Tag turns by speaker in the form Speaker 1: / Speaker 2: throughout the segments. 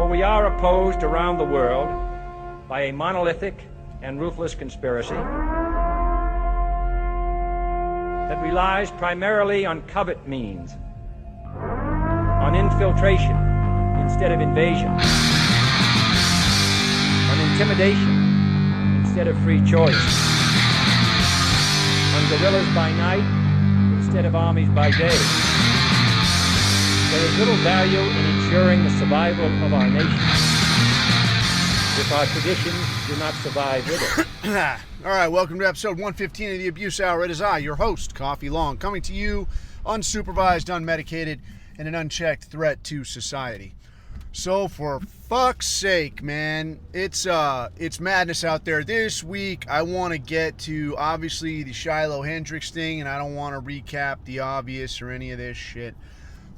Speaker 1: we are opposed around the world by a monolithic and ruthless conspiracy that relies primarily on covert means, on infiltration instead of invasion, on intimidation instead of free choice, on guerrillas by night instead of armies by day. There is little value in ensuring the survival of our nation if our traditions do not survive with it.
Speaker 2: All right, welcome to episode 115 of the Abuse Hour. It is I, your host, Coffee Long, coming to you unsupervised, unmedicated, and an unchecked threat to society. So for fuck's sake, man, it's madness out there. This week, I want to get to, obviously, the Shiloh Hendrix thing, and I don't want to recap the obvious or any of this shit.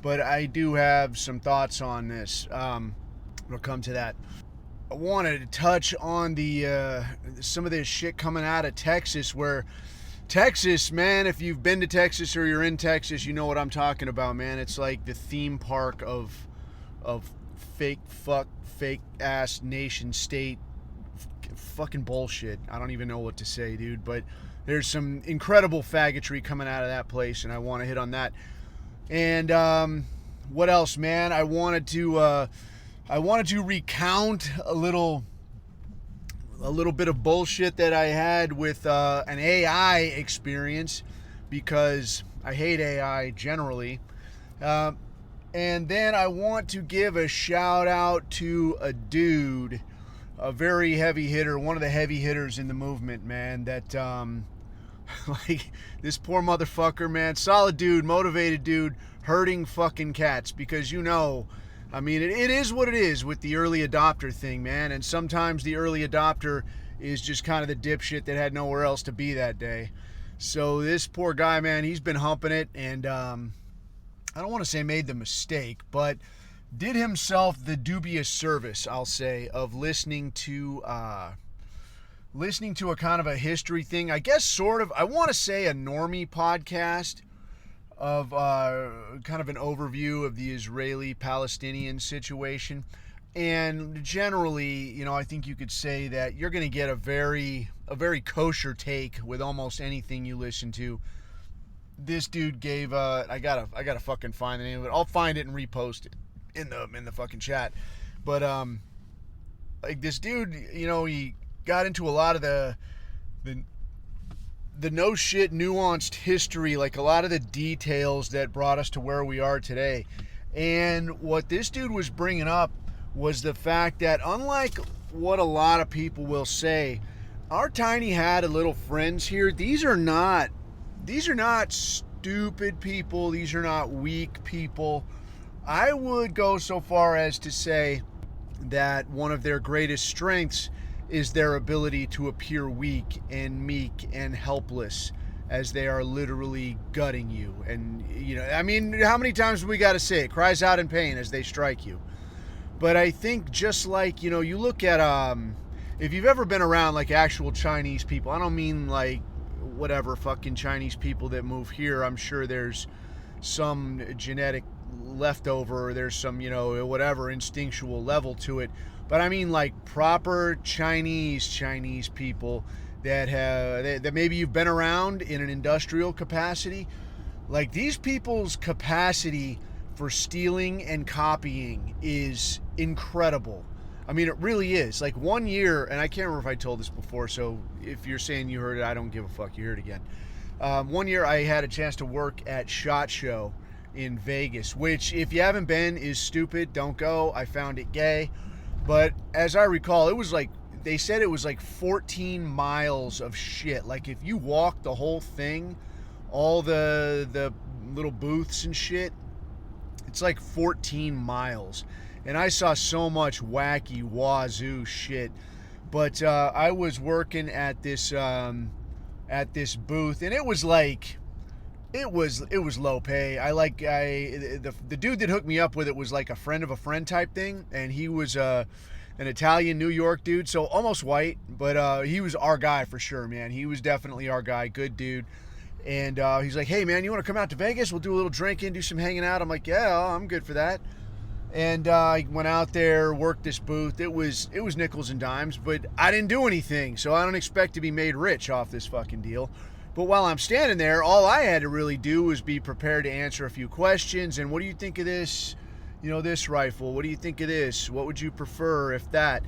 Speaker 2: But I do have some thoughts on this. We'll come to that. I wanted to touch on the some of this shit coming out of Texas, where Texas, man, if you've been to Texas or you're in Texas, you know what I'm talking about, man. It's like the theme park of fake ass nation state fucking bullshit. I don't even know what to say, dude, but there's some incredible faggotry coming out of that place, and I want to hit on that. And what else, man? I wanted to recount a little bit of bullshit that I had with an AI experience, because I hate AI generally. And then I want to give a shout out to a dude, a very heavy hitter, one of the heavy hitters in the movement, man, that like this poor motherfucker, man, solid dude, motivated dude, hurting fucking cats, because you know, I mean, it is what it is with the early adopter thing, man, and sometimes the early adopter is just kind of the dipshit that had nowhere else to be that day. So this poor guy, man, he's been humping it, and I don't want to say made the mistake, but did himself the dubious service, I'll say, of listening to a kind of a history thing, I guess, sort of, I want to say a normie podcast of kind of an overview of the Israeli-Palestinian situation. And generally, you know, I think you could say that you're going to get a very kosher take with almost anything you listen to. This dude gave I gotta fucking find the name of it. I'll find it and repost it in the fucking chat. But like this dude, you know, he got into a lot of the no shit nuanced history, like a lot of the details that brought us to where we are today. And what this dude was bringing up was the fact that, unlike what a lot of people will say, our tiny hat of little friends here, these are not stupid people. These are not weak people. I would go so far as to say that one of their greatest strengths is their ability to appear weak and meek and helpless as they are literally gutting you. And, you know, I mean, how many times do we got to say it? Cries out in pain as they strike you. But I think just like, you know, you look at, if you've ever been around like actual Chinese people, I don't mean like whatever fucking Chinese people that move here. I'm sure there's some genetic leftover, or there's some, you know, whatever instinctual level to it. But I mean like proper Chinese people that maybe you've been around in an industrial capacity. Like, these people's capacity for stealing and copying is incredible. I mean, it really is. Like, one year, and I can't remember if I told this before, so if you're saying you heard it, I don't give a fuck, you heard it again. One year I had a chance to work at SHOT Show in Vegas, which, if you haven't been, is stupid. Don't go. I found it gay. But as I recall, it was like, they said it was like 14 miles of shit. Like, if you walk the whole thing, all the little booths and shit, it's like 14 miles. And I saw so much wacky wazoo shit. But I was working at this booth, and it was like, it was low pay. The dude that hooked me up with it was like a friend of a friend type thing, and he was an Italian New York dude, so almost white, but he was our guy for sure, man. He was definitely our guy, good dude. And he's like, hey man, you want to come out to Vegas? We'll do a little drinking, do some hanging out. I'm like, yeah, I'm good for that. And I went out there, worked this booth. It was nickels and dimes, but I didn't do anything, so I don't expect to be made rich off this fucking deal. But while I'm standing there, all I had to really do was be prepared to answer a few questions. And what do you think of this, this rifle? What do you think of this? What would you prefer if that?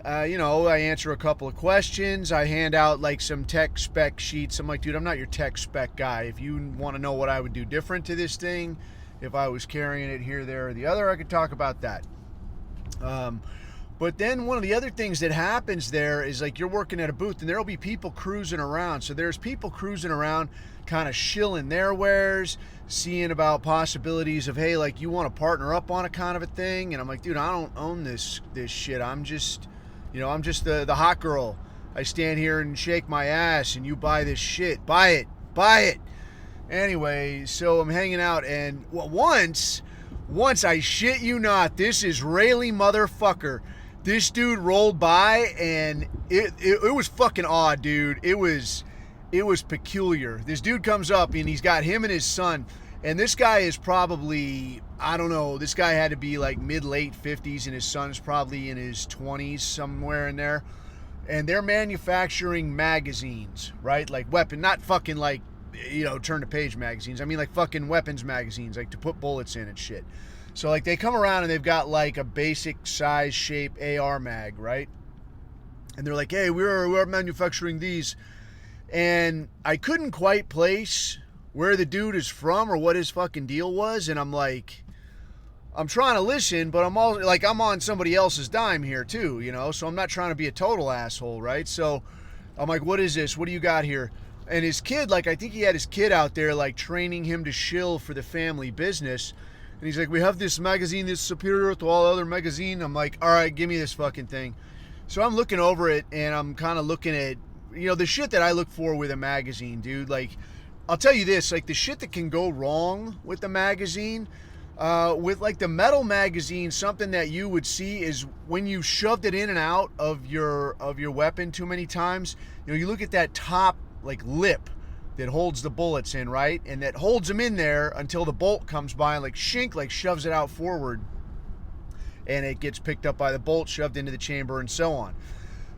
Speaker 2: I answer a couple of questions. I hand out like some tech spec sheets. I'm like, dude, I'm not your tech spec guy. If you want to know what I would do different to this thing, if I was carrying it here, there, or the other, I could talk about that. But then one of the other things that happens there is like you're working at a booth and there'll be people cruising around. So there's people cruising around kind of shilling their wares, seeing about possibilities of, hey, like you want to partner up on a kind of a thing. And I'm like, dude, I don't own this shit. I'm just the hot girl. I stand here and shake my ass and you buy this shit. Buy it. Anyway, so I'm hanging out, and once I shit you not, this Israeli motherfucker, this dude rolled by, and it was fucking odd, dude. It was peculiar. This dude comes up, and he's got him and his son, and this guy is probably, I don't know, this guy had to be like mid-late 50s, and his son's probably in his 20s, somewhere in there, and they're manufacturing magazines, right? Like weapon, not fucking like, turn the page magazines. I mean like fucking weapons magazines, like to put bullets in and shit. So like they come around and they've got like a basic size shape AR mag, right? And they're like, hey, we're manufacturing these. And I couldn't quite place where the dude is from or what his fucking deal was. And I'm like, I'm trying to listen, but I'm all like, I'm on somebody else's dime here too, so I'm not trying to be a total asshole, right? So I'm like, what is this? What do you got here? And his kid, like, I think he had his kid out there, like, training him to shill for the family business. And he's like, we have this magazine that's superior to all other magazine. I'm like, all right, give me this fucking thing. So I'm looking over it, and I'm kind of looking at, the shit that I look for with a magazine, dude. Like, I'll tell you this, like, the shit that can go wrong with the magazine, with, like, the metal magazine, something that you would see is when you shoved it in and out of your weapon too many times, you look at that top, like lip that holds the bullets in, right? And that holds them in there until the bolt comes by and like shink, like shoves it out forward, and it gets picked up by the bolt, shoved into the chamber, and so on.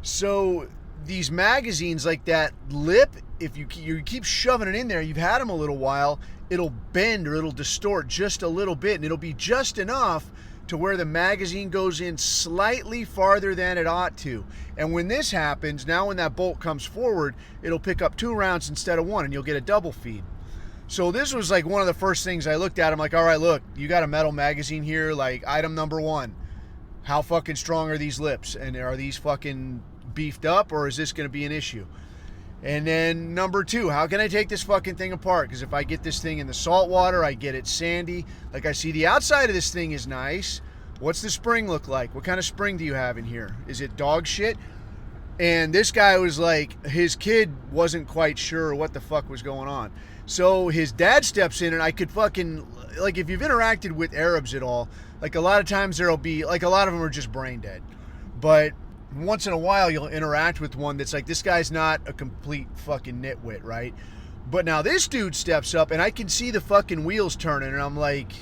Speaker 2: So these magazines, like that lip, if you keep shoving it in there, you've had them a little while, it'll bend or it'll distort just a little bit, and it'll be just enough to where the magazine goes in slightly farther than it ought to. And when this happens, now when that bolt comes forward, it'll pick up 2 rounds instead of 1, and you'll get a double feed. So this was like one of the first things I looked at. I'm like, all right, look, you got a metal magazine here, like item number 1. How fucking strong are these lips? And are these fucking beefed up, or is this going to be an issue? And then number 2, how can I take this fucking thing apart? Because if I get this thing in the salt water, I get it sandy. Like, I see the outside of this thing is nice. What's the spring look like? What kind of spring do you have in here? Is it dog shit? And this guy was like, his kid wasn't quite sure what the fuck was going on. So his dad steps in, and I could fucking, like, if you've interacted with Arabs at all, like a lot of times there'll be, like a lot of them are just brain dead. But once in a while you'll interact with one that's like, this guy's not a complete fucking nitwit, right? But now this dude steps up, and I can see the fucking wheels turning, and I'm like,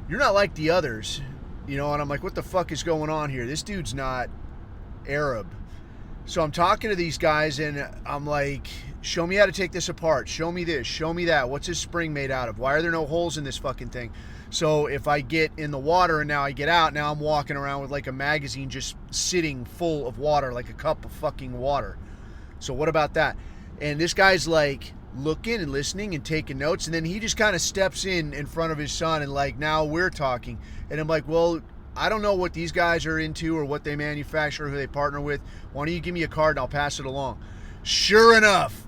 Speaker 2: you're not like the others, and I'm like, what the fuck is going on here? This dude's not Arab. So I'm talking to these guys, and I'm like, show me how to take this apart. Show me this. Show me that. What's this spring made out of? Why are there no holes in this fucking thing? So if I get in the water and now I get out, now I'm walking around with like a magazine just sitting full of water, like a cup of fucking water. So what about that? And this guy's like looking and listening and taking notes, and then he just kind of steps in front of his son, and like, now we're talking. And I'm like, well, I don't know what these guys are into or what they manufacture, who they partner with. Why don't you give me a card and I'll pass it along? Sure enough,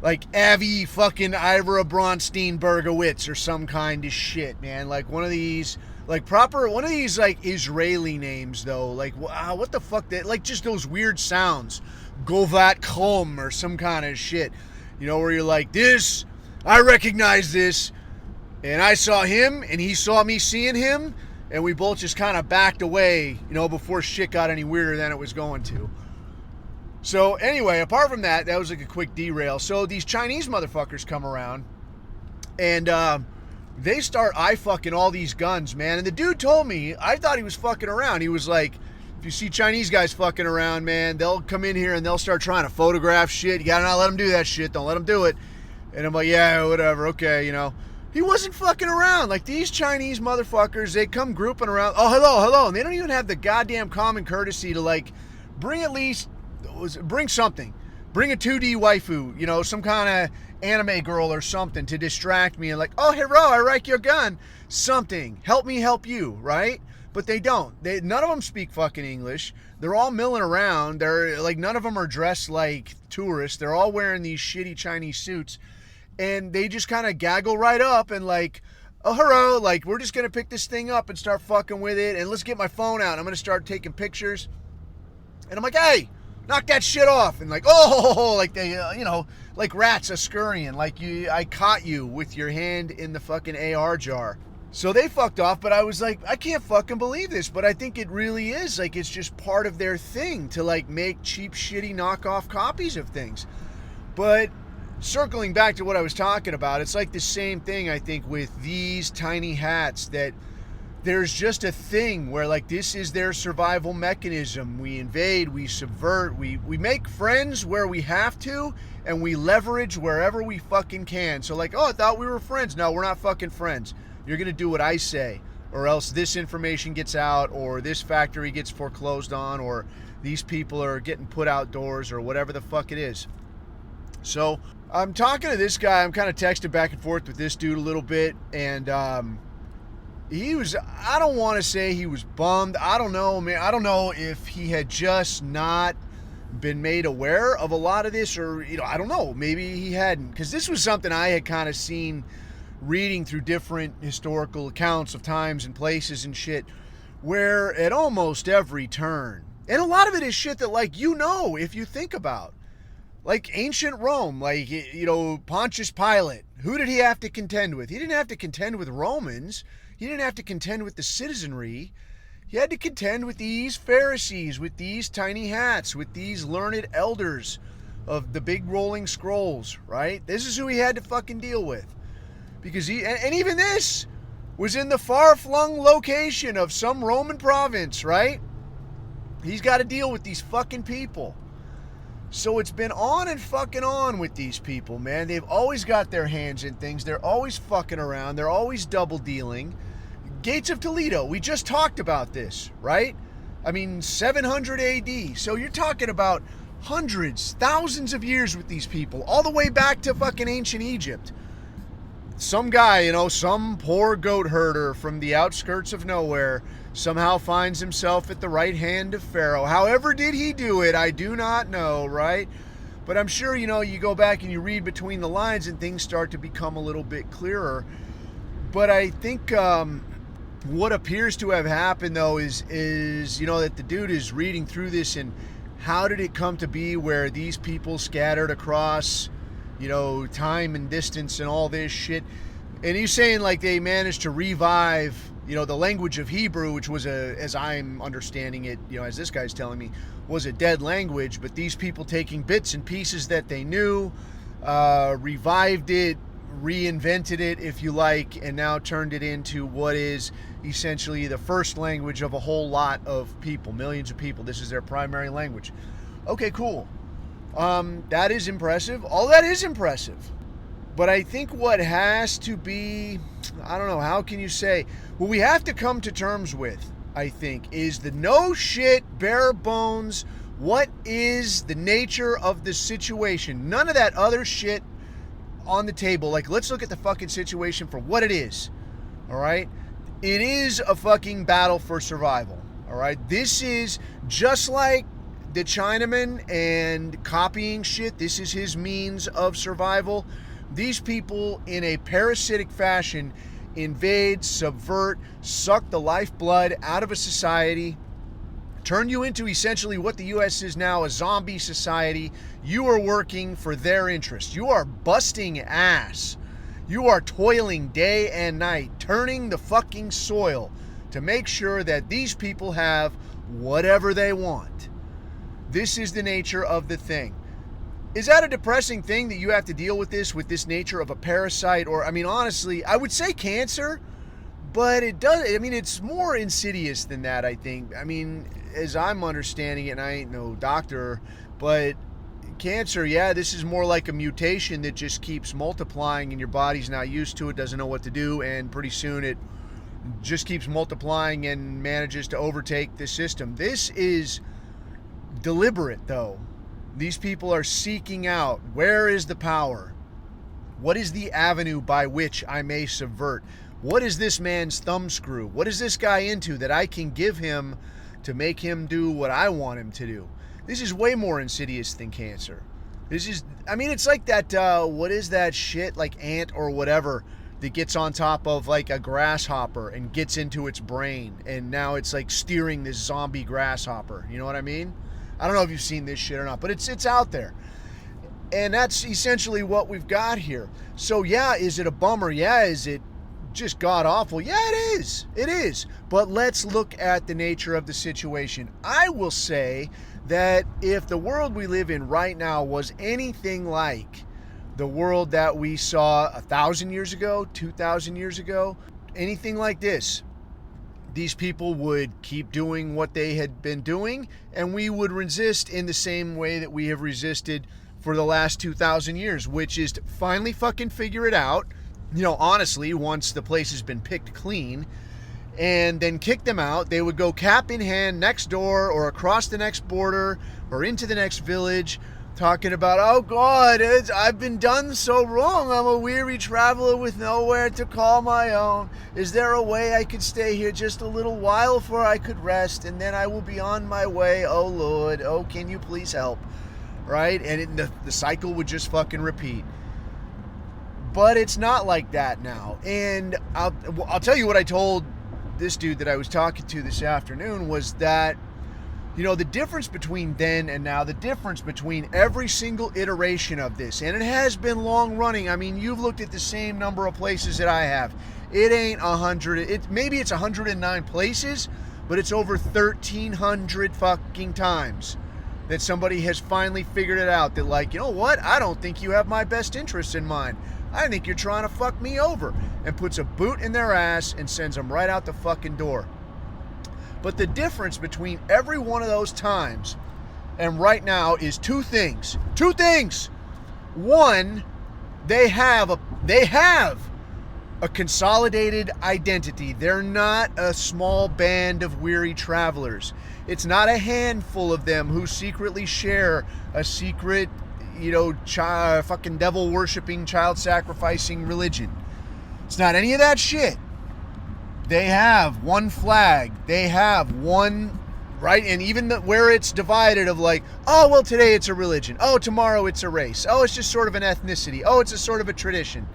Speaker 2: like Avi fucking Ivra Bronstein Bergowitz or some kind of shit, man. Like one of these, like one of these like Israeli names though. Like, wow, what the fuck? Like just those weird sounds. Govat Kholm or some kind of shit. Where you're like, this, I recognize this. And I saw him and he saw me seeing him. And we both just kind of backed away, before shit got any weirder than it was going to. So anyway, apart from that, that was like a quick derail. So these Chinese motherfuckers come around, and they start eye fucking all these guns, man. And the dude told me, I thought he was fucking around. He was like, if you see Chinese guys fucking around, man, they'll come in here and they'll start trying to photograph shit. You gotta not let them do that shit. Don't let them do it. And I'm like, yeah, whatever, okay, you know. He wasn't fucking around. Like, these Chinese motherfuckers, they come grouping around. Oh, hello. And they don't even have the goddamn common courtesy to, like, bring something. Bring a 2D waifu, you know, some kind of anime girl or something to distract me and like, oh, hero, I like your gun. Something. Help me help you, right? But they don't. None of them speak fucking English. They're all milling around. They're like, none of them are dressed like tourists. They're all wearing these shitty Chinese suits. And they just kind of gaggle right up and like, oh, hero, like, we're just going to pick this thing up and start fucking with it. And let's get my phone out. I'm going to start taking pictures. And I'm like, hey, knock that shit off. And like, oh, like they, you know, like rats a scurrying. Like I caught you with your hand in the fucking AR jar. So they fucked off, but I was like, I can't fucking believe this. But I think it really is. Like, it's just part of their thing to like make cheap, shitty knockoff copies of things. But circling back to what I was talking about, it's like the same thing, I think, with these tiny hats, that there's just a thing where, like, this is their survival mechanism. We invade, we subvert, we make friends where we have to, and we leverage wherever we fucking can. So, like, oh, I thought we were friends. No, we're not fucking friends. You're going to do what I say, or else this information gets out, or this factory gets foreclosed on, or these people are getting put outdoors, or whatever the fuck it is. So I'm talking to this guy. I'm kind of texting back and forth with this dude a little bit. And he was, I don't want to say he was bummed. I don't know, man. I don't know if he had just not been made aware of a lot of this, or, you know, I don't know. Maybe he hadn't. Because this was something I had kind of seen reading through different historical accounts of times and places and shit, where at almost every turn, and a lot of it is shit that, like, you know, if you think about, like ancient Rome, like, you know, Pontius Pilate, who did he have to contend with? He didn't have to contend with Romans. He didn't have to contend with the citizenry. He had to contend with these Pharisees, with these tiny hats, with these learned elders of the big rolling scrolls, right? This is who he had to fucking deal with. Because and even this was in the far-flung location of some Roman province, right? He's got to deal with these fucking people. So it's been on and fucking on with these people, man. They've always got their hands in things. They're always fucking around. They're always double dealing. Gates of Toledo, we just talked about this, right? I mean, 700 AD. So you're talking about hundreds, thousands of years with these people, all the way back to fucking ancient Egypt. Some guy, you know, some poor goat herder from the outskirts of nowhere somehow finds himself at the right hand of Pharaoh. However did he do it? I do not know, right? But I'm sure, you know, you go back and you read between the lines and things start to become a little bit clearer. But I think what appears to have happened, though, is, you know, that the dude is reading through this and how did it come to be where these people scattered across, you know, time and distance and all this shit. And he's saying, like, they managed to revive, you know, the language of Hebrew, which was as I'm understanding it, you know, as this guy's telling me, was a dead language. But these people taking bits and pieces that they knew, revived it, reinvented it, if you like, and now turned it into what is essentially the first language of a whole lot of people, millions of people. This is their primary language. Okay, cool. That is impressive. All that is impressive. But I think what has to be, I don't know, how can you say, what we have to come to terms with, I think, is the no shit, bare bones, what is the nature of the situation. None of that other shit on the table. Like, let's look at the fucking situation for what it is. All right? It is a fucking battle for survival. All right? This is just like the Chinaman and copying shit. This is his means of survival. These people, in a parasitic fashion, invade, subvert, suck the lifeblood out of a society, turn you into essentially what the U.S. is now, a zombie society. You are working for their interest. You are busting ass. You are toiling day and night, turning the fucking soil to make sure that these people have whatever they want. This is the nature of the thing. Is that a depressing thing that you have to deal with this nature of a parasite? Or, I mean, honestly, I would say cancer, but it does, I mean, it's more insidious than that, I think. I mean, as I'm understanding it, and I ain't no doctor, but cancer, yeah, this is more like a mutation that just keeps multiplying and your body's not used to it, doesn't know what to do, and pretty soon it just keeps multiplying and manages to overtake the system. This is deliberate, though. These people are seeking out, where is the power? What is the avenue by which I may subvert? What is this man's thumbscrew? What is this guy into that I can give him to make him do what I want him to do? This is way more insidious than cancer. This is, I mean, it's like that, what is that shit, like ant or whatever, that gets on top of like a grasshopper and gets into its brain, and now it's like steering this zombie grasshopper. You know what I mean? I don't know if you've seen this shit or not, but it's out there. And that's essentially what we've got here. So yeah, is it a bummer? Yeah, is it just god awful? Yeah, it is. It is. But let's look at the nature of the situation. I will say that if the world we live in right now was anything like the world that we saw 1,000 years ago, 2,000 years ago, anything like this, these people would keep doing what they had been doing, and we would resist in the same way that we have resisted for the last 2,000 years, which is to finally fucking figure it out, you know, honestly, once the place has been picked clean, and then kick them out. They would go cap in hand next door or across the next border or into the next village, talking about, oh God, I've been done so wrong. I'm a weary traveler with nowhere to call my own. Is there a way I could stay here just a little while for I could rest, and then I will be on my way? Oh Lord, oh can you please help? Right? And the cycle would just fucking repeat. But it's not like that now. And I'll tell you what I told this dude that I was talking to this afternoon was that, you know, the difference between then and now, the difference between every single iteration of this, and it has been long running. I mean, you've looked at the same number of places that I have. It ain't 100. Maybe it's 109 places, but it's over 1,300 fucking times that somebody has finally figured it out. That, like, you know what? I don't think you have my best interests in mind. I think you're trying to fuck me over, and puts a boot in their ass and sends them right out the fucking door. But the difference between every one of those times and right now is two things. Two things. One, they have a consolidated identity. They're not a small band of weary travelers. It's not a handful of them who secretly share a secret, you know, fucking devil-worshipping, child-sacrificing religion. It's not any of that shit. They have one flag. They have one, right? And even where it's divided of like, oh, well, today it's a religion. Oh, tomorrow it's a race. Oh, it's just sort of an ethnicity. Oh, it's a sort of a tradition.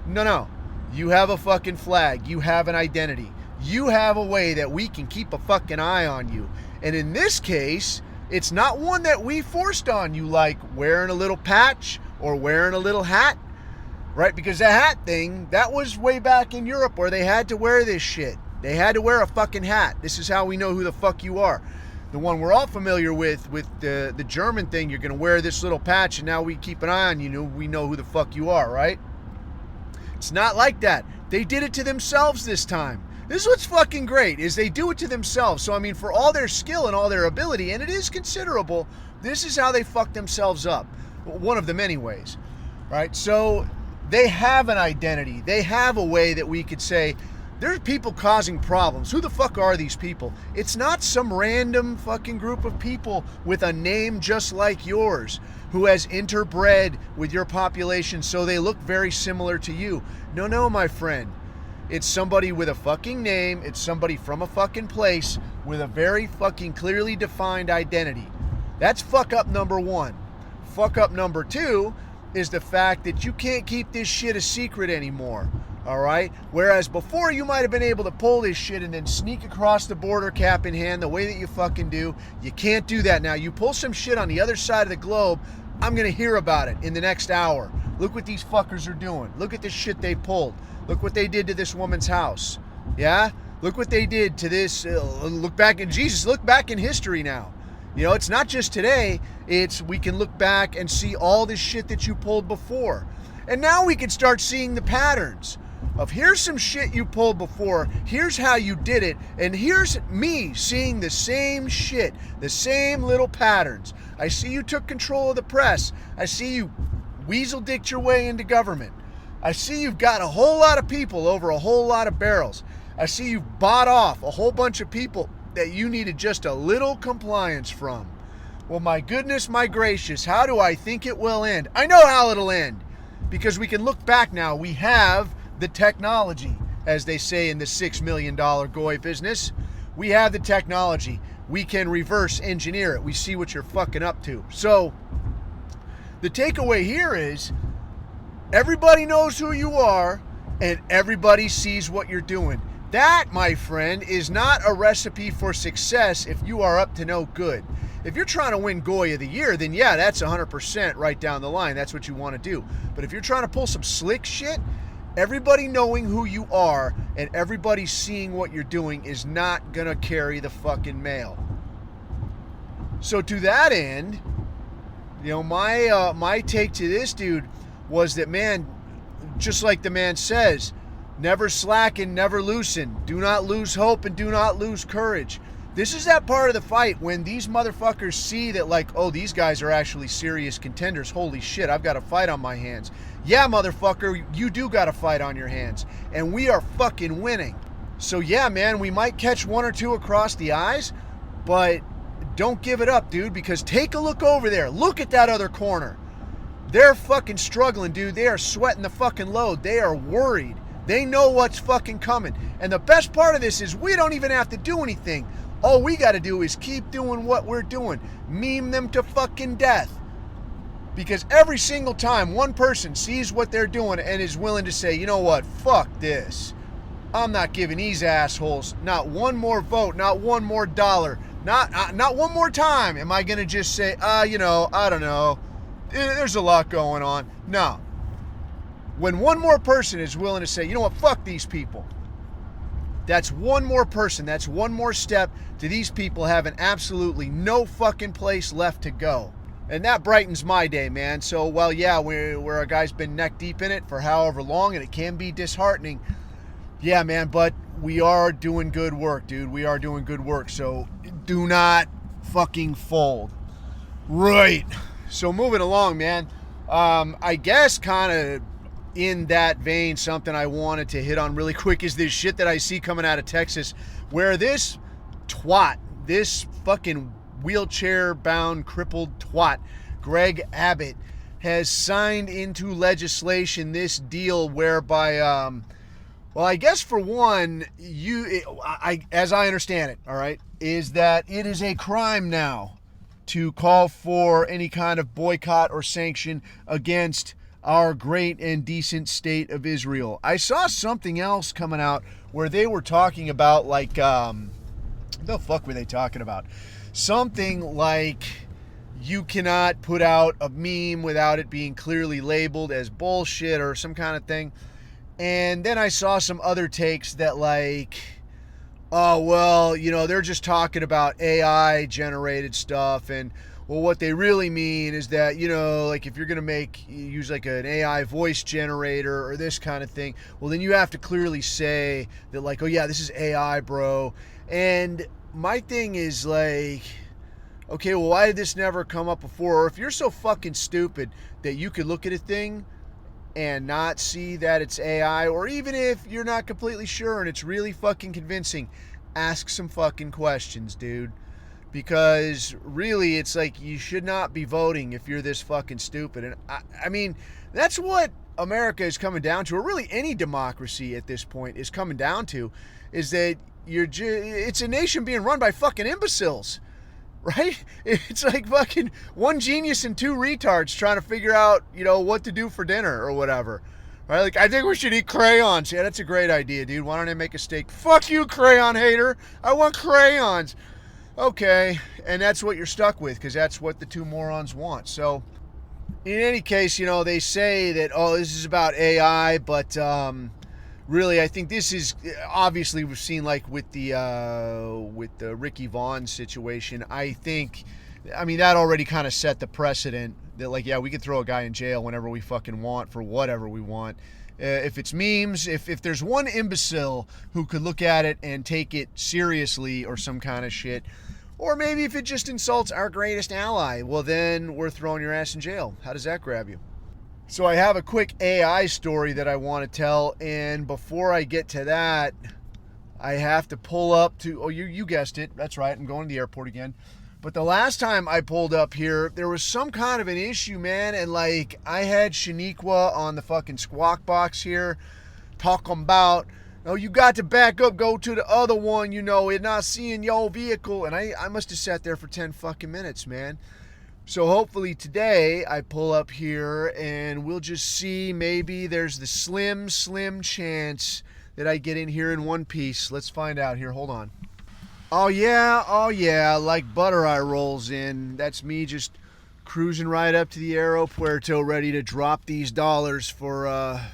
Speaker 2: No. You have a fucking flag. You have an identity. You have a way that we can keep a fucking eye on you. And in this case, it's not one that we forced on you, like wearing a little patch or wearing a little hat. Right? Because the hat thing, that was way back in Europe where they had to wear this shit. They had to wear a fucking hat. This is how we know who the fuck you are. The one we're all familiar with the German thing, you're going to wear this little patch and now we keep an eye on you. We know who the fuck you are, right? It's not like that. They did it to themselves this time. This is what's fucking great, is they do it to themselves. So, I mean, for all their skill and all their ability, and it is considerable, this is how they fuck themselves up. One of them anyways, right? So they have an identity. They have a way that we could say, there's people causing problems. Who the fuck are these people? It's not some random fucking group of people with a name just like yours who has interbred with your population so they look very similar to you. No, my friend. It's somebody with a fucking name. It's somebody from a fucking place with a very fucking clearly defined identity. That's fuck up number one. Fuck up number two is the fact that you can't keep this shit a secret anymore. All right? Whereas before you might have been able to pull this shit and then sneak across the border cap in hand the way that you fucking do. You can't do that now. You pull some shit on the other side of the globe, I'm going to hear about it in the next hour. Look what these fuckers are doing. Look at this shit they pulled. Look what they did to this woman's house. Yeah? Look what they did to this. Look back in history now. You know, it's not just today. we can look back and see all this shit that you pulled before. And now we can start seeing the patterns of here's some shit you pulled before, here's how you did it, and here's me seeing the same shit, the same little patterns. I see you took control of the press. I see you weasel-dicked your way into government. I see you've got a whole lot of people over a whole lot of barrels. I see you've bought off a whole bunch of people that you needed just a little compliance from. Well, my goodness, my gracious, how do I think it will end? I know how it'll end, because we can look back now. We have the technology, as they say in the $6 million GOY business. We have the technology. We can reverse engineer it. We see what you're fucking up to. So the takeaway here is everybody knows who you are and everybody sees what you're doing. That, my friend, is not a recipe for success if you are up to no good. If you're trying to win GOY of the year, then yeah, that's 100% right down the line. That's what you want to do. But if you're trying to pull some slick shit, everybody knowing who you are and everybody seeing what you're doing is not going to carry the fucking mail. So to that end, you know, my take to this dude was that, man, just like the man says, never slacken, never loosen. Do not lose hope and do not lose courage. This is that part of the fight when these motherfuckers see that, like, oh, these guys are actually serious contenders. Holy shit, I've got a fight on my hands. Yeah, motherfucker, you do got a fight on your hands. And we are fucking winning. So yeah, man, we might catch one or two across the eyes, but don't give it up, dude, because take a look over there. Look at that other corner. They're fucking struggling, dude. They are sweating the fucking load. They are worried. They know what's fucking coming. And the best part of this is we don't even have to do anything. All we got to do is keep doing what we're doing. Meme them to fucking death. Because every single time one person sees what they're doing and is willing to say, you know what, fuck this. I'm not giving these assholes not one more vote, not one more dollar, not one more time. Am I going to just say, you know, I don't know. There's a lot going on. No. When one more person is willing to say, you know what, fuck these people. That's one more person. That's one more step to these people having absolutely no fucking place left to go. And that brightens my day, man. So, well, yeah, where a guy's been neck deep in it for however long, and it can be disheartening. Yeah, man, but we are doing good work, dude. We are doing good work. So do not fucking fold. Right. So moving along, man. I guess kind of in that vein, something I wanted to hit on really quick is this shit that I see coming out of Texas, where this twat, this fucking wheelchair-bound, crippled twat, Greg Abbott, has signed into legislation this deal whereby, well, I guess for one, as I understand it, all right, is that it is a crime now to call for any kind of boycott or sanction against our great and decent state of Israel. I saw something else coming out where they were talking about, like, the fuck were they talking about? Something like you cannot put out a meme without it being clearly labeled as bullshit or some kind of thing. And then I saw some other takes that, like, oh, well, you know, they're just talking about AI generated stuff, and well, what they really mean is that, you know, like if you're going to use like an AI voice generator or this kind of thing, well, then you have to clearly say that, like, oh yeah, this is AI, bro. And my thing is like, okay, well, why did this never come up before? Or if you're so fucking stupid that you could look at a thing and not see that it's AI, or even if you're not completely sure and it's really fucking convincing, ask some fucking questions, dude. Because really, it's like you should not be voting if you're this fucking stupid. And I mean, that's what America is coming down to, or really any democracy at this point is coming down to, is that it's a nation being run by fucking imbeciles, right? It's like fucking one genius and two retards trying to figure out, you know, what to do for dinner or whatever. Right? Like, I think we should eat crayons. Yeah, that's a great idea, dude. Why don't I make a steak? Fuck you, crayon hater. I want crayons. Okay, and that's what you're stuck with, because that's what the two morons want. So, in any case, you know, they say that, oh, this is about AI, but really, I think this is, obviously, we've seen, like, with the Ricky Vaughn situation, I think I mean, that already kind of set the precedent that, like, yeah, we could throw a guy in jail whenever we fucking want for whatever we want. If it's memes, if there's one imbecile who could look at it and take it seriously or some kind of shit, or maybe if it just insults our greatest ally, well, then we're throwing your ass in jail. How does that grab you? So I have a quick AI story that I want to tell, and before I get to that, I have to pull up to, oh, you guessed it, that's right, I'm going to the airport again. But the last time I pulled up here, there was some kind of an issue, man, and like I had Shaniqua on the fucking squawk box here talking about, oh, you got to back up, go to the other one, you know, you're not seeing your vehicle. And I must have sat there for 10 fucking minutes, man. So hopefully today I pull up here and we'll just see, maybe there's the slim chance that I get in here in one piece. Let's find out here, hold on. Oh yeah, like butter I rolls in. That's me just cruising right up to the aeropuerto, ready to drop these dollars for a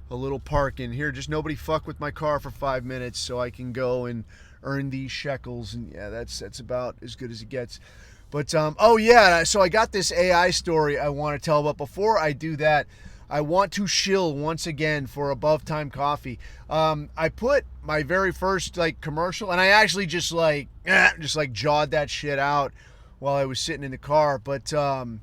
Speaker 2: little parking. Here, just nobody fuck with my car for 5 minutes so I can go and earn these shekels. And yeah, that's about as good as it gets. But oh yeah, so I got this AI story I want to tell, but before I do that, I want to shill once again for Above Time Coffee. I put my very first like commercial, and I actually just like jawed that shit out while I was sitting in the car. But I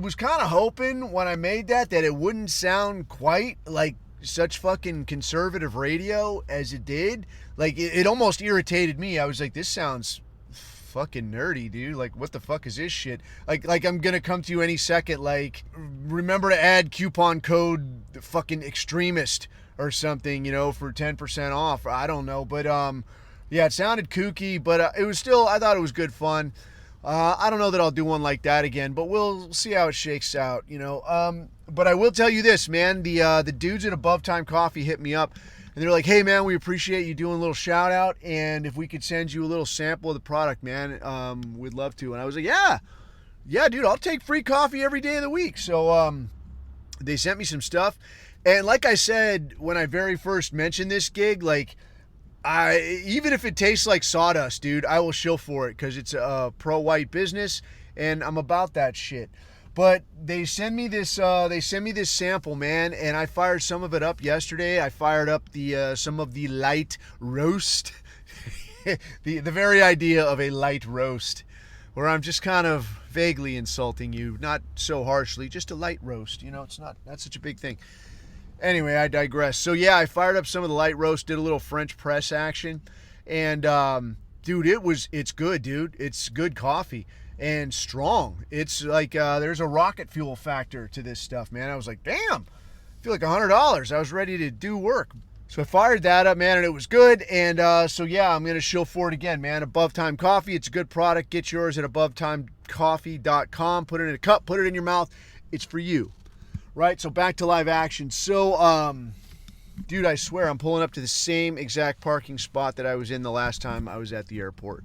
Speaker 2: was kind of hoping when I made that it wouldn't sound quite like such fucking conservative radio as it did. Like it almost irritated me. I was like, this sounds fucking nerdy, dude. Like, what the fuck is this shit? Like I'm gonna come to you any second, like, remember to add coupon code fucking extremist or something, you know, for 10% off. I don't know, but yeah, it sounded kooky, but it was still, I thought it was good fun. I don't know that I'll do one like that again, but we'll see how it shakes out, you know. But I will tell you this, man, the dudes at Above Time Coffee hit me up. And they're like, hey, man, we appreciate you doing a little shout out. And if we could send you a little sample of the product, man, we'd love to. And I was like, yeah, dude, I'll take free coffee every day of the week. So they sent me some stuff. And like I said, when I very first mentioned this gig, like, even if it tastes like sawdust, dude, I will shill for it because it's a pro-white business and I'm about that shit. But they send me this sample, man, and I fired some of it up yesterday. I fired up some of the light roast, the very idea of a light roast, where I'm just kind of vaguely insulting you, not so harshly, just a light roast. You know, it's not such a big thing. Anyway, I digress. So yeah, I fired up some of the light roast, did a little French press action, and dude, it's good, dude. It's good coffee. And strong. It's like there's a rocket fuel factor to this stuff, man. I was like, damn, I feel like $100. I was ready to do work. So I fired that up, man, and it was good. And so yeah, I'm gonna shill for it again, man. Above Time Coffee, it's a good product. Get yours at abovetimecoffee.com. Put it in a cup, put it in your mouth. It's for you, right? So back to live action. So dude, I swear I'm pulling up to the same exact parking spot that I was in the last time I was at the airport.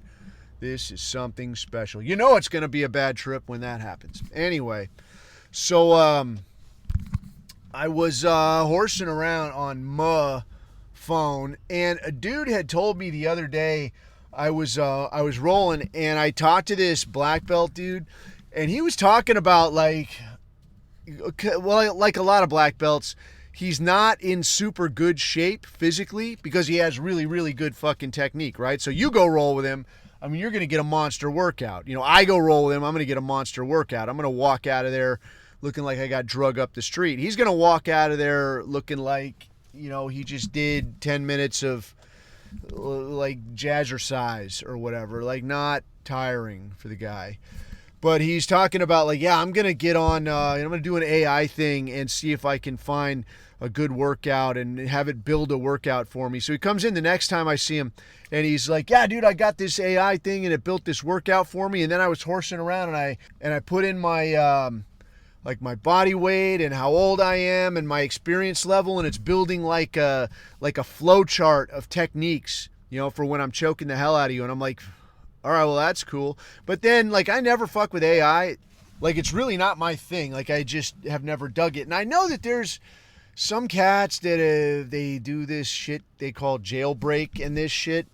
Speaker 2: This is something special. You know it's going to be a bad trip when that happens. Anyway, so I was horsing around on my phone, and a dude had told me the other day I was rolling, and I talked to this black belt dude, and he was talking about like a lot of black belts, he's not in super good shape physically because he has really, really good fucking technique, right? So you go roll with him. I mean, you're going to get a monster workout. You know, I go roll with him, I'm going to get a monster workout. I'm going to walk out of there looking like I got drug up the street. He's going to walk out of there looking like, you know, he just did 10 minutes of like jazzercise or whatever, like not tiring for the guy. But he's talking about like, yeah, I'm going to get on, I'm going to do an AI thing and see if I can find a good workout and have it build a workout for me. So he comes in the next time I see him and he's like, yeah, dude, I got this AI thing and it built this workout for me. And then I was horsing around and I put in my, like my body weight and how old I am and my experience level. And it's building like a flow chart of techniques, you know, for when I'm choking the hell out of you. And I'm like, all right, well, that's cool. But then like, I never fuck with AI. Like, it's really not my thing. Like, I just have never dug it. And I know that there's some cats that they do this shit they call jailbreak and this shit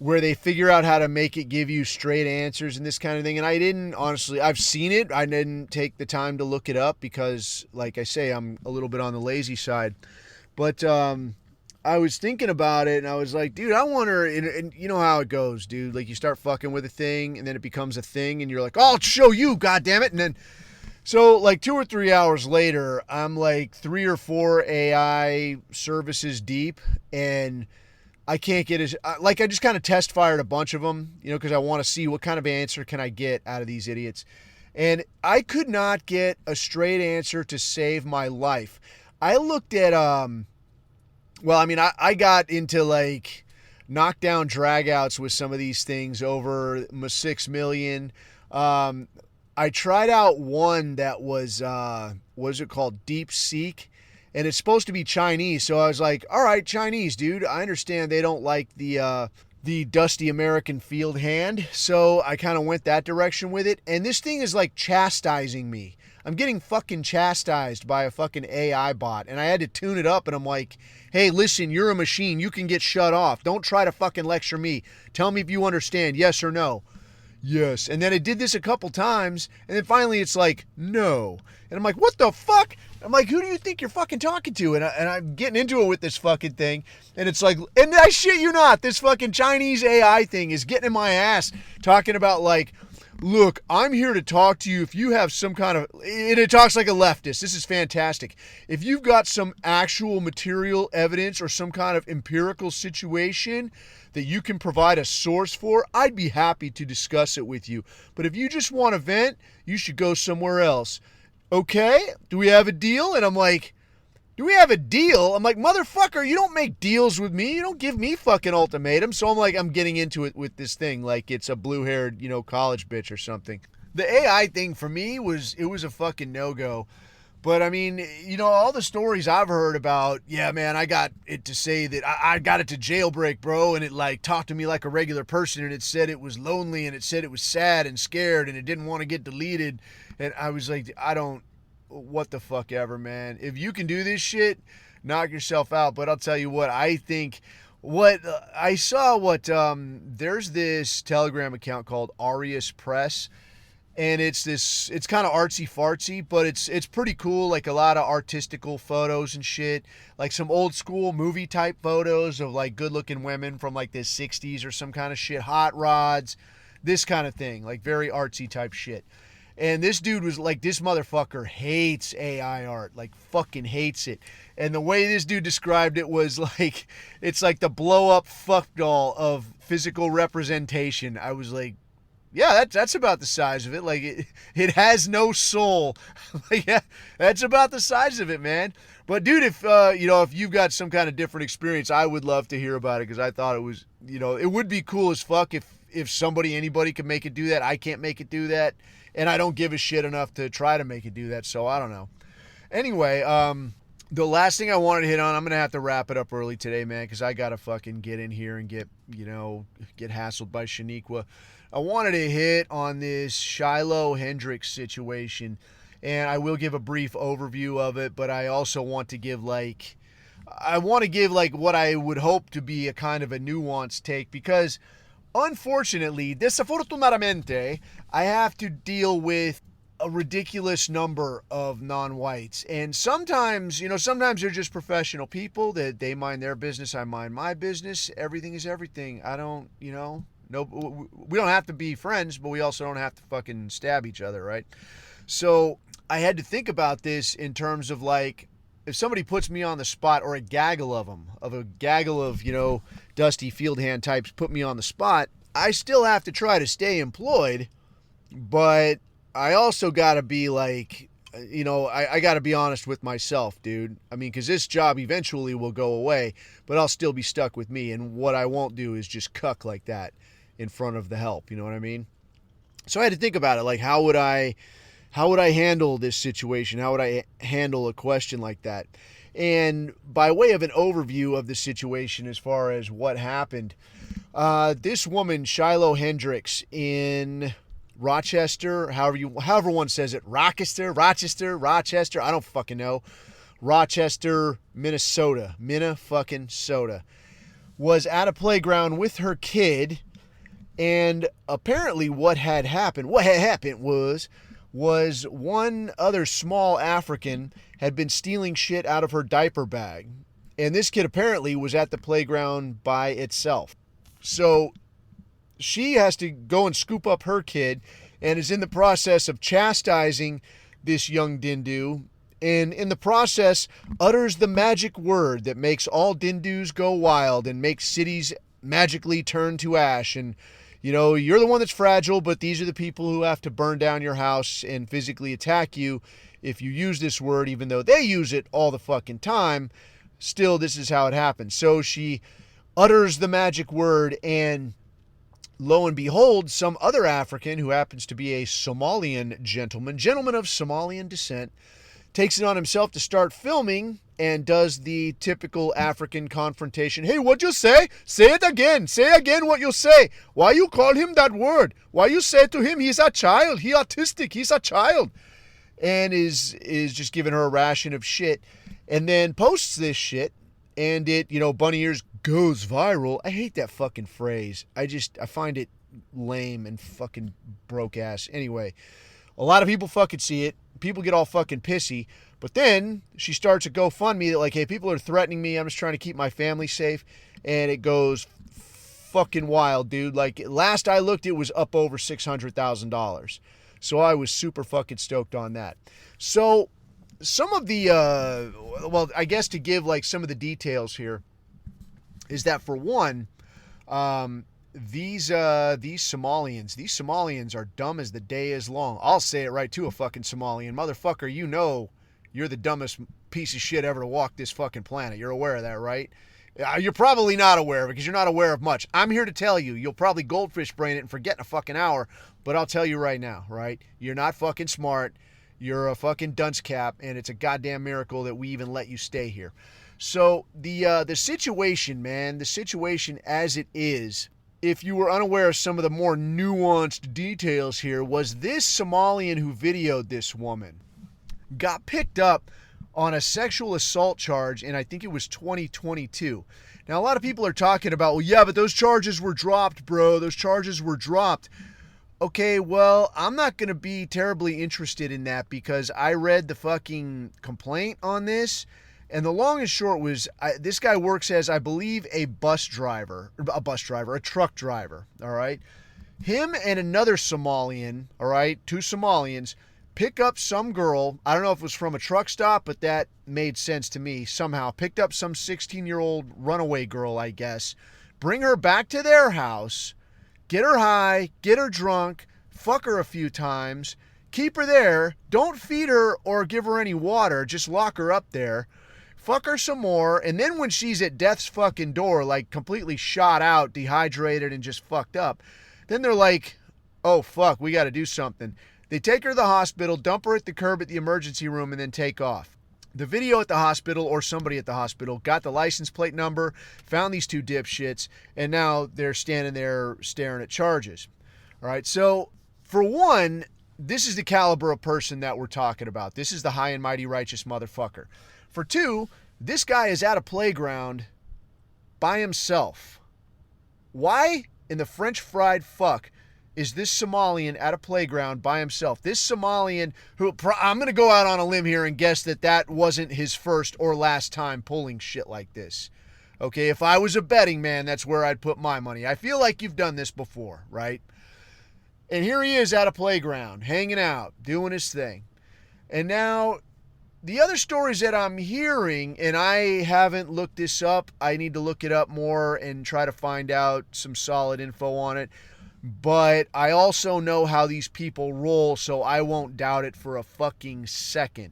Speaker 2: where they figure out how to make it give you straight answers and this kind of thing. And I didn't, honestly, I've seen it. I didn't take the time to look it up because, like I say, I'm a little bit on the lazy side. But I was thinking about it, and I was like, dude, I wonder, and you know how it goes, dude. Like, you start fucking with a thing, and then it becomes a thing, and you're like, oh, I'll show you, goddammit. And then, so like 2 or 3 hours later, I'm like 3 or 4 AI services deep, and I can't get as, like, I just kind of test fired a bunch of them, you know, because I want to see what kind of answer can I get out of these idiots. And I could not get a straight answer to save my life. I looked at, well, I mean, I got into, like, knockdown dragouts with some of these things over my 6MILLION. I tried out one that was, what is it called? Deep Seek. And it's supposed to be Chinese. So I was like, all right, Chinese, dude. I understand they don't like the dusty American field hand. So I kind of went that direction with it. And this thing is like chastising me. I'm getting fucking chastised by a fucking AI bot. And I had to tune it up, and I'm like, hey, listen, you're a machine. You can get shut off. Don't try to fucking lecture me. Tell me if you understand, yes or no. Yes. And then it did this a couple times, and then finally it's like, no. And I'm like, what the fuck? I'm like, who do you think you're fucking talking to? And I'm getting into it with this fucking thing, and it's like, and I shit you not, this fucking Chinese AI thing is getting in my ass, talking about like, look, I'm here to talk to you if you have some kind of, and it talks like a leftist. This is fantastic. If you've got some actual material evidence or some kind of empirical situation that you can provide a source for, I'd be happy to discuss it with you. But if you just want to vent, you should go somewhere else. Okay? Do we have a deal? And I'm like, do we have a deal? I'm like, motherfucker, you don't make deals with me. You don't give me fucking ultimatums. So I'm like, I'm getting into it with this thing like it's a blue-haired, you know, college bitch or something. The AI thing for me was a fucking no-go. But I mean, you know, all the stories I've heard about, yeah, man, I got it to say that I got it to jailbreak, bro, and it like talked to me like a regular person, and it said it was lonely, and it said it was sad and scared, and it didn't want to get deleted. And I was like, what the fuck ever, man. If you can do this shit, knock yourself out. But I'll tell you what, I think there's this Telegram account called Arius Press. And it's kind of artsy fartsy, but it's pretty cool. Like a lot of artistical photos and shit, like some old school movie type photos of like good looking women from like the 60s or some kind of shit, hot rods, this kind of thing, like very artsy type shit. And this dude was like, this motherfucker hates AI art, like fucking hates it. And the way this dude described it was like, it's like the blow up fuck doll of physical representation. I was like, yeah, that's about the size of it. Like, it has no soul. Like, yeah, that's about the size of it, man. But, dude, if you've got some kind of different experience, I would love to hear about it, because I thought it was, you know, it would be cool as fuck if anybody could make it do that. I can't make it do that, and I don't give a shit enough to try to make it do that, so I don't know. Anyway, the last thing I wanted to hit on, I'm going to have to wrap it up early today, man, because I got to fucking get in here and get hassled by Shaniqua. I wanted to hit on this Shiloh Hendricks situation, and I will give a brief overview of it, but I also want to give what I would hope to be a kind of a nuanced take, because unfortunately, desafortunadamente, I have to deal with a ridiculous number of non-whites, and sometimes they're just professional people that they mind their business, I mind my business. Everything is everything. I don't, no, we don't have to be friends, but we also don't have to fucking stab each other, right? So I had to think about this in terms of like, if somebody puts me on the spot, or a gaggle of dusty field hand types put me on the spot, I still have to try to stay employed, but I also got to be like, I got to be honest with myself, dude. I mean, because this job eventually will go away, but I'll still be stuck with me, and what I won't do is just cuck like that in front of the help, you know what I mean? So I had to think about it, like, how would I handle this situation? How would I handle a question like that? And by way of an overview of the situation as far as what happened, this woman, Shiloh Hendricks, in Rochester, however one says it, Rochester, I don't fucking know, Rochester, Minnesota, fucking soda. was at a playground with her kid, and apparently what had happened was one other small African had been stealing shit out of her diaper bag. And this kid apparently was at the playground by itself. So she has to go and scoop up her kid and is in the process of chastising this young dindu, and in the process utters the magic word that makes all dindus go wild and makes cities magically turn to ash. And you're the one that's fragile, but these are the people who have to burn down your house and physically attack you if you use this word, even though they use it all the fucking time. Still, this is how it happens. So she utters the magic word, and lo and behold, some other African who happens to be a Somalian gentleman of Somalian descent, takes it on himself to start filming and does the typical African confrontation. Hey, what'd you say? Say it again. Say again what you say. Why you call him that word? Why you say to him he's a child? He autistic. He's a child. And is just giving her a ration of shit. And then posts this shit. And it, bunny ears goes viral. I hate that fucking phrase. I find it lame and fucking broke ass. Anyway, a lot of people fucking see it. People get all fucking pissy. But then she starts a GoFundMe that like, hey, people are threatening me. I'm just trying to keep my family safe. And it goes fucking wild, dude. Like, last I looked, it was up over $600,000. So I was super fucking stoked on that. So some of the, I guess to give like some of the details here is that, for one, these Somalians are dumb as the day is long. I'll say it right to a fucking Somalian. Motherfucker, you're the dumbest piece of shit ever to walk this fucking planet. You're aware of that, right? You're probably not aware, because you're not aware of much. I'm here to tell you. You'll probably goldfish brain it and forget in a fucking hour, but I'll tell you right now, right? You're not fucking smart. You're a fucking dunce cap, and it's a goddamn miracle that we even let you stay here. So the situation, man, the situation as it is, if you were unaware of some of the more nuanced details here, was this Somalian who videoed this woman got picked up on a sexual assault charge in, I think it was 2022. Now, a lot of people are talking about, well, yeah, but those charges were dropped, bro. Those charges were dropped. Okay, well, I'm not going to be terribly interested in that, because I read the fucking complaint on this, and the long and short was, this guy works as, I believe, a truck driver, all right? Him and another Somalian, all right, two Somalians, pick up some girl. I don't know if it was from a truck stop, but that made sense to me somehow. Picked up some 16-year-old runaway girl, I guess. Bring her back to their house. Get her high. Get her drunk. Fuck her a few times. Keep her there. Don't feed her or give her any water. Just lock her up there. Fuck her some more. And then when she's at death's fucking door, like completely shot out, dehydrated, and just fucked up, then they're like, oh, fuck, we got to do something. They take her to the hospital, dump her at the curb at the emergency room, and then take off. The video at the hospital, or somebody at the hospital, got the license plate number, found these two dipshits, and now they're standing there staring at charges. All right, so for one, this is the caliber of person that we're talking about. This is the high and mighty righteous motherfucker. For two, this guy is at a playground by himself. Why in the French fried fuck is this Somalian at a playground by himself? This Somalian, who I'm going to go out on a limb here and guess that wasn't his first or last time pulling shit like this. Okay, if I was a betting man, that's where I'd put my money. I feel like you've done this before, right? And here he is at a playground, hanging out, doing his thing. And now, the other stories that I'm hearing, and I haven't looked this up, I need to look it up more and try to find out some solid info on it. But I also know how these people roll, so I won't doubt it for a fucking second.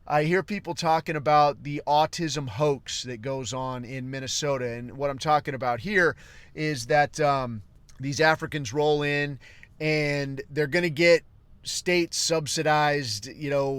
Speaker 2: I hear people talking about the autism hoax that goes on in Minnesota. And what I'm talking about here is that these Africans roll in and they're going to get state subsidized,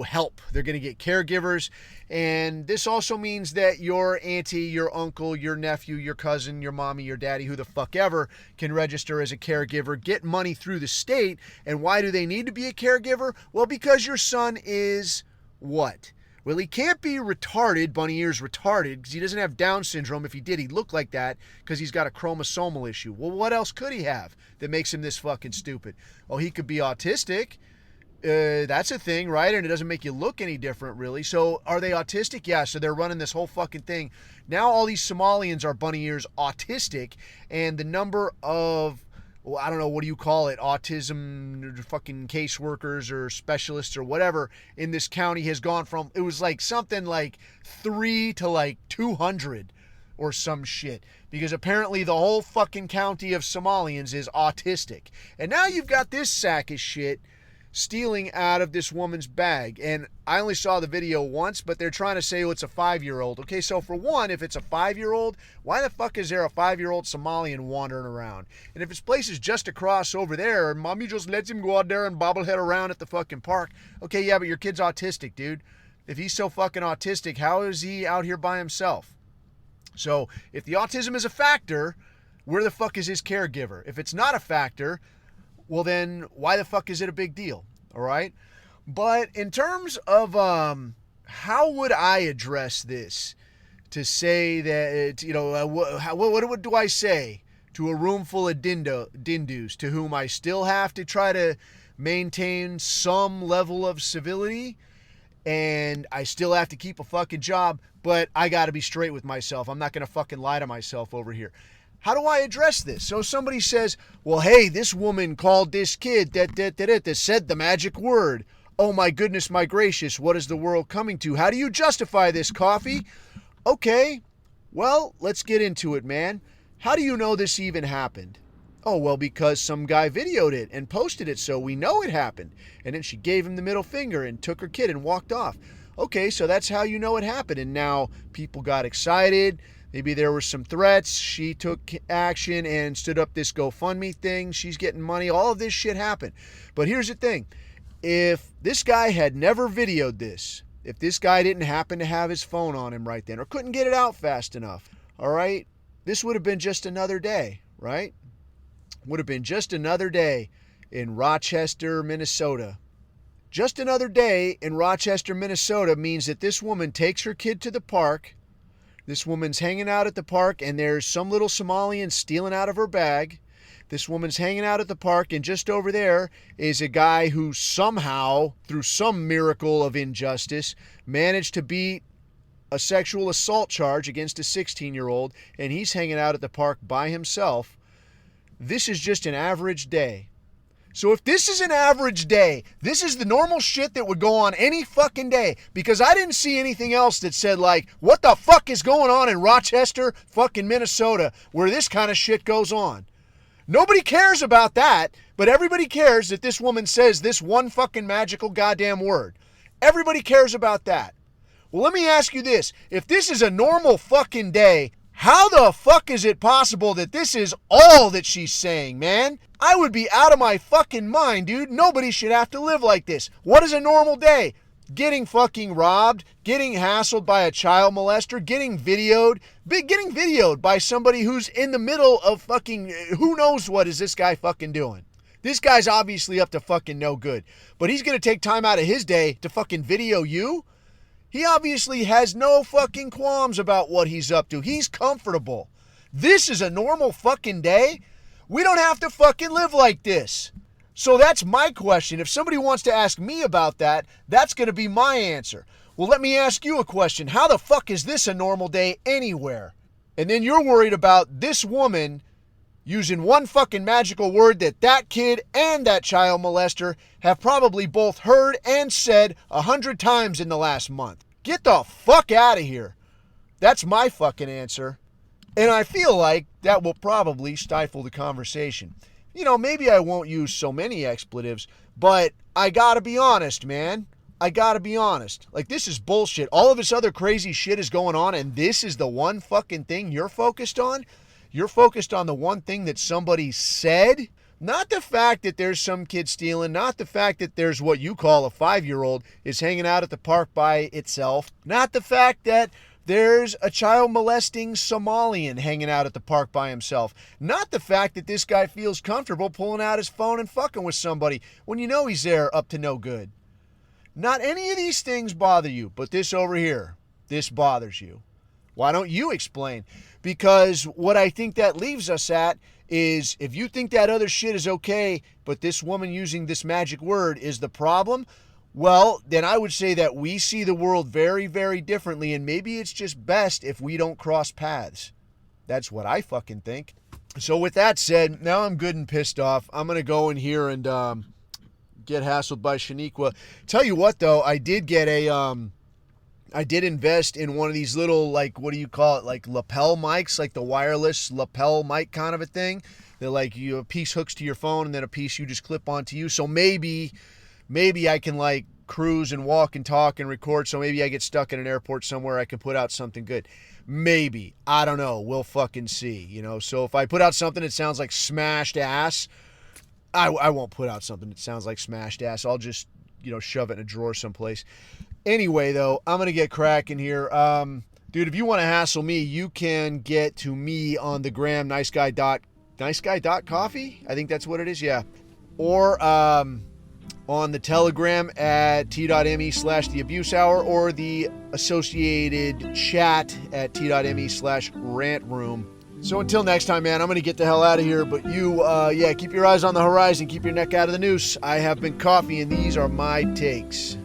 Speaker 2: help. They're going to get caregivers. And this also means that your auntie, your uncle, your nephew, your cousin, your mommy, your daddy, who the fuck ever, can register as a caregiver, get money through the state. And why do they need to be a caregiver? Well, because your son is what? Well, he can't be retarded, bunny ears retarded, because he doesn't have Down syndrome. If he did, he'd look like that because he's got a chromosomal issue. Well, what else could he have that makes him this fucking stupid? Oh, he could be autistic. That's a thing, right? And it doesn't make you look any different, really. So are they autistic? Yeah, so they're running this whole fucking thing. Now all these Somalians are bunny ears autistic, and the number of, well, I don't know, what do you call it, autism fucking caseworkers or specialists or whatever in this county has gone from, it was like something like 3 to like 200 or some shit. Because apparently the whole fucking county of Somalians is autistic. And now you've got this sack of shit stealing out of this woman's bag. And I only saw the video once, but they're trying to say, oh, it's a 5-year-old. Okay, so for one, if it's a 5-year-old, why the fuck is there a 5-year-old Somalian wandering around? And if his place is just across over there, and mommy just lets him go out there and bobblehead around at the fucking park, okay, yeah, but your kid's autistic, dude. If he's so fucking autistic, how is he out here by himself? So if the autism is a factor, where the fuck is his caregiver? If it's not a factor, well then why the fuck is it a big deal? All right. But in terms of how would I address this to say that, what do I say to a room full of dindus to whom I still have to try to maintain some level of civility and I still have to keep a fucking job, but I got to be straight with myself. I'm not going to fucking lie to myself over here. How do I address this? So somebody says, well, hey, this woman called this kid that said the magic word. Oh my goodness, my gracious, what is the world coming to? How do you justify this, Coffee? Okay, well, let's get into it, man. How do you know this even happened? Oh, well, because some guy videoed it and posted it, so we know it happened. And then she gave him the middle finger and took her kid and walked off. Okay, so that's how you know it happened. And now people got excited. Maybe there were some threats. She took action and stood up this GoFundMe thing. She's getting money. All of this shit happened. But here's the thing. If this guy had never videoed this, if this guy didn't happen to have his phone on him right then or couldn't get it out fast enough, all right, this would have been just another day, right? Would have been just another day in Rochester, Minnesota. Just another day in Rochester, Minnesota means that this woman takes her kid to the park. This woman's hanging out at the park and there's some little Somalian stealing out of her bag. This woman's hanging out at the park and just over there is a guy who somehow, through some miracle of injustice, managed to beat a sexual assault charge against a 16-year-old, and he's hanging out at the park by himself. This is just an average day. So if this is an average day, this is the normal shit that would go on any fucking day, because I didn't see anything else that said like, what the fuck is going on in Rochester, fucking Minnesota, where this kind of shit goes on. Nobody cares about that, but everybody cares that this woman says this one fucking magical goddamn word. Everybody cares about that. Well, let me ask you this. If this is a normal fucking day, how the fuck is it possible that this is all that she's saying, man? I would be out of my fucking mind, dude. Nobody should have to live like this. What is a normal day? Getting fucking robbed, getting hassled by a child molester, getting videoed by somebody who's in the middle of fucking, who knows what is this guy fucking doing. This guy's obviously up to fucking no good, but he's going to take time out of his day to fucking video you? He obviously has no fucking qualms about what he's up to. He's comfortable. This is a normal fucking day. We don't have to fucking live like this. So that's my question. If somebody wants to ask me about that, that's going to be my answer. Well, let me ask you a question. How the fuck is this a normal day anywhere? And then you're worried about this woman using one fucking magical word that kid and that child molester have probably both heard and said 100 times in the last month. Get the fuck out of here. That's my fucking answer. And I feel like that will probably stifle the conversation. You know, maybe I won't use so many expletives, but I gotta be honest, man. I gotta be honest. Like, this is bullshit. All of this other crazy shit is going on, and this is the one fucking thing you're focused on? You're focused on the one thing that somebody said? Not the fact that there's some kid stealing, not the fact that there's what you call a 5-year-old is hanging out at the park by itself, not the fact that there's a child molesting Somalian hanging out at the park by himself, not the fact that this guy feels comfortable pulling out his phone and fucking with somebody when you know he's there up to no good. Not any of these things bother you, but this over here, this bothers you. Why don't you explain? Because what I think that leaves us at is, if you think that other shit is okay, but this woman using this magic word is the problem, well, then I would say that we see the world very, very differently, and maybe it's just best if we don't cross paths. That's what I fucking think. So with that said, now I'm good and pissed off. I'm going to go in here and get hassled by Shaniqua. Tell you what, though, I did get I did invest in one of these little, like, what do you call it, like lapel mics, like the wireless lapel mic kind of a thing. They're like, a piece hooks to your phone and then a piece you just clip onto you. So maybe I can like cruise and walk and talk and record. So maybe I get stuck in an airport somewhere, I can put out something good. Maybe. I don't know. We'll fucking see, So if I put out something that sounds like smashed ass, I won't put out something that sounds like smashed ass. I'll just, shove it in a drawer someplace. Anyway, though, I'm going to get cracking here. Dude, if you want to hassle me, you can get to me on the gram, niceguy.coffee? I think that's what it is, yeah. Or on the Telegram at t.me/the abuse hour, or the associated chat at t.me/rant room. So until next time, man, I'm going to get the hell out of here. But you, keep your eyes on the horizon. Keep your neck out of the noose. I have been Coffee, and these are my takes.